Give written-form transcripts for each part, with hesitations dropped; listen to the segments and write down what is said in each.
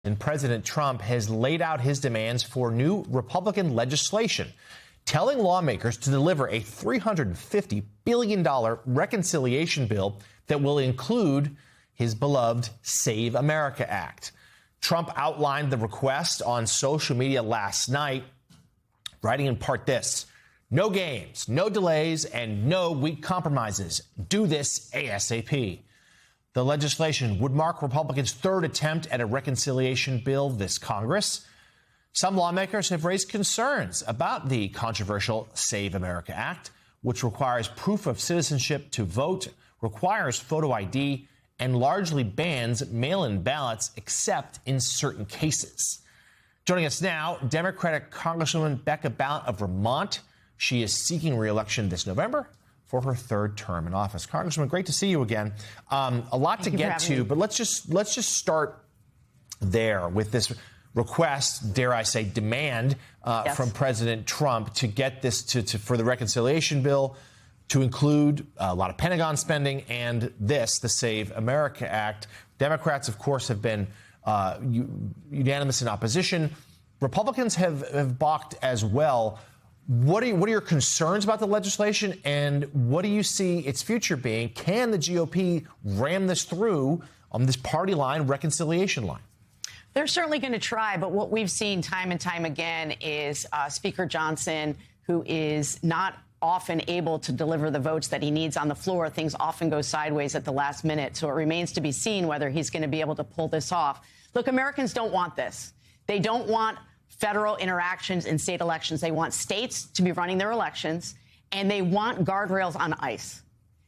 And President Trump has laid out his demands for new Republican legislation, telling lawmakers to deliver a $350 billion reconciliation bill that will include his beloved Save America Act. Trump outlined the request on social media last night, writing in part this: "No games, no delays, and no weak compromises. Do this ASAP." The legislation would mark Republicans' third attempt at a reconciliation bill this Congress. Some lawmakers have raised concerns about the controversial Save America Act, which requires proof of citizenship to vote, requires photo ID, and largely bans mail-in ballots except in certain cases. Joining us now, Democratic Congresswoman Becca Balint of Vermont. She is seeking re-election this November for her third term in office. Congresswoman, great to see you again. A lot to get to, but let's just start there with this request, dare I say, demand from President Trump to get this for the reconciliation bill to include a lot of Pentagon spending and the Save America Act. Democrats, of course, have been unanimous in opposition. Republicans have balked as well. What are your concerns about the legislation, and what do you see its future being? Can the GOP ram this through on this party line, reconciliation line? They're certainly going to try, but what we've seen time and time again is Speaker Johnson, who is not often able to deliver the votes that he needs on the floor. Things often go sideways at the last minute, so it remains to be seen whether he's going to be able to pull this off. Look, Americans don't want this. They don't want federal interactions in state elections. They want states to be running their elections, and they want guardrails on ICE.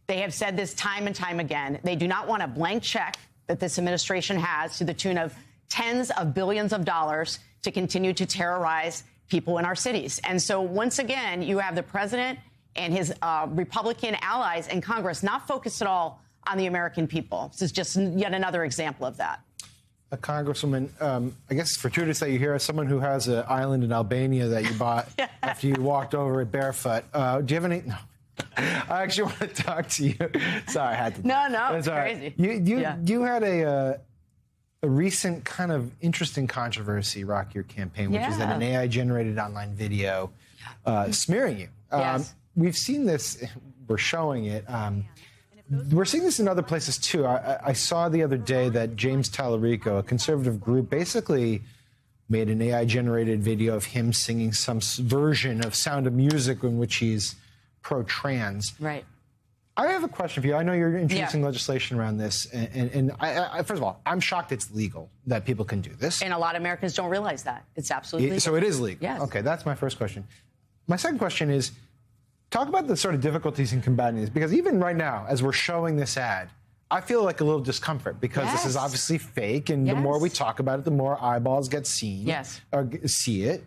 They have said this time and time again. They do not want a blank check that this administration has to the tune of tens of billions of dollars to continue to terrorize people in our cities. And so once again, you have the president and his Republican allies in Congress not focused at all on the American people. This is just yet another example of that. Congresswoman, I guess it's fortuitous that you're here as someone who has an island in Albania that you bought after you walked over it barefoot. Do you have any? No. I actually want to talk to you. Sorry, I had to. No, it's crazy. You had a recent kind of interesting controversy rock your campaign, which is that an AI-generated online video smearing you. Yes. We've seen this. We're showing it. We're seeing this in other places, too. I saw the other day that James Tallarico, a conservative group, basically made an AI-generated video of him singing some version of Sound of Music in which he's pro-trans. Right. I have a question for you. I know you're introducing legislation around this. And I, first of all, I'm shocked it's legal that people can do this. And a lot of Americans don't realize that. It's absolutely legal. So it is legal? Yes. Okay, that's my first question. My second question is, talk about the sort of difficulties in combating this, because even right now, as we're showing this ad, I feel like a little discomfort because this is obviously fake, and the more we talk about it, the more eyeballs get seen or see it,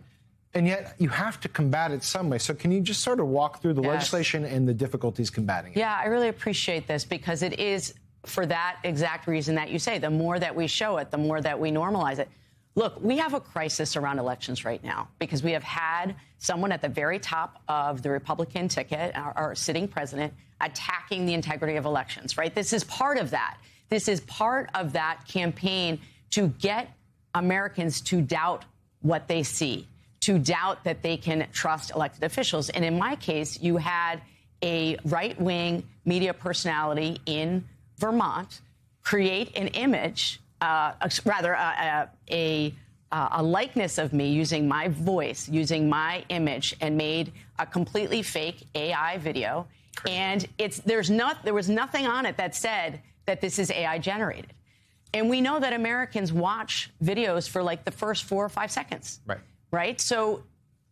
and yet you have to combat it some way. So can you just sort of walk through the legislation and the difficulties combating it? Yeah, I really appreciate this because it is for that exact reason that you say. The more that we show it, the more that we normalize it. Look, we have a crisis around elections right now because we have had someone at the very top of the Republican ticket, our sitting president, attacking the integrity of elections, right? This is part of that. This is part of that campaign to get Americans to doubt what they see, to doubt that they can trust elected officials. And in my case, you had a right-wing media personality in Vermont create an image, a likeness of me using my voice, using my image, and made a completely fake AI video. And there was nothing on it that said that this is AI generated. And we know that Americans watch videos for like the first 4 or 5 seconds. Right? So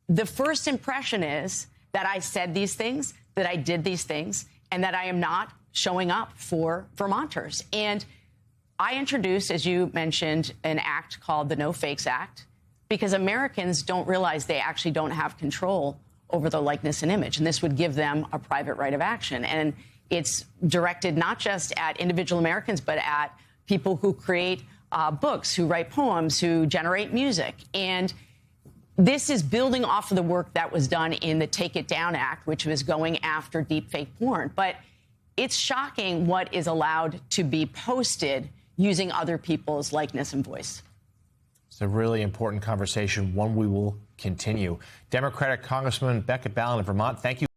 the first impression is that I said these things, that I did these things, and that I am not showing up for Vermonters. And I introduced, as you mentioned, an act called the No Fakes Act because Americans don't realize they actually don't have control over the likeness and image. And this would give them a private right of action. And it's directed not just at individual Americans, but at people who create books, who write poems, who generate music. And this is building off of the work that was done in the Take It Down Act, which was going after deepfake porn. But it's shocking what is allowed to be posted using other people's likeness and voice. It's a really important conversation, one we will continue. Democratic Congresswoman Becca Balint of Vermont, thank you.